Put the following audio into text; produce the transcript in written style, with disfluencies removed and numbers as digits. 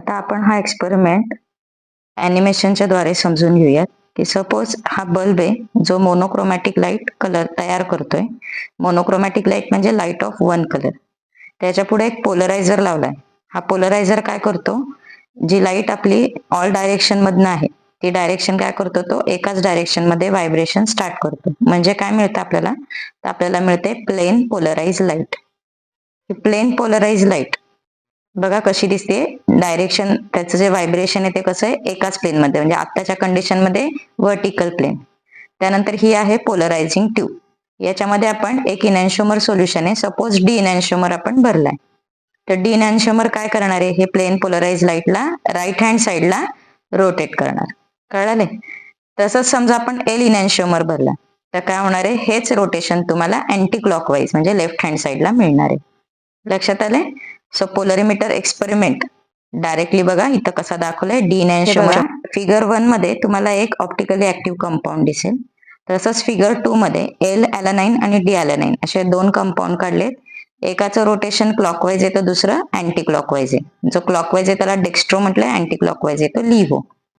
आता आपण हा एक्सपेरिमेंट ॲनिमेशनच्या द्वारे समजून घेऊयात की सपोज हा बल्ब आहे जो मोनोक्रोमॅटिक लाईट कलर तयार करतोय. मोनोक्रोमॅटिक लाईट म्हणजे लाईट ऑफ वन कलर. त्याच्या पुढे एक पोलरायझर लावलाय. हा पोलरायझर काय करतो, जी लाईट आपली ऑल डायरेक्शन मधनं आहे ती डायरेक्शन काय करतो, तो एकाच डायरेक्शन मध्ये व्हायब्रेशन स्टार्ट करतो. म्हणजे काय मिळतं आपल्याला, तर आपल्याला मिळते plane polarize light. Plane polarize light बघा कशी दिसते, डायरेक्शन त्याचं जे व्हायब्रेशन आहे ते कसं आहे, एकाच प्लेन मध्ये, म्हणजे आत्ताच्या कंडिशन मध्ये व्हर्टिकल प्लेन. त्यानंतर ही आहे पोलरायझिंग ट्यूब. याच्यामध्ये आपण एक इनॅन्शिओमर सोल्युशन आहे, सपोज डी इनॅन्शिओमर आपण भरलाय. तर डी इनॅन्शिओमर काय करणार आहे, हे प्लेन पोलराइज लाईटला राईट हँड साईडला रोटेट करणार. कळाले? तसंच समजा आपण एल इनॅन्शिओमर भरला तर काय होणार आहे, हेच रोटेशन तुम्हाला अँटी क्लॉकवाईज म्हणजे लेफ्ट हँड साईडला मिळणार आहे. लक्षात आले? सो पोलरिमीटर एक्सपेरिमेंट डायरेक्टली बघा इथं कसा दाखवलाय, डी इनॅन्शिओमर. फिगर 1 मध्ये तुम्हाला एक ऑप्टिकली ऍक्टिव्ह कंपाऊंड दिसेल. तसंच फिगर 2 मध्ये एल ॲलॅनाइन आणि डी ॲलॅनाइन असे दोन कंपाऊंड काढलेत. एकाचं रोटेशन क्लॉकवाईज आहे तर दुसरं अँटी क्लॉकवाईज आहे. जो क्लॉकवाईज आहे त्याला डेक्स्ट्रो म्हटलंय, अँटी क्लॉकवाईज आहे तो लिव्हो.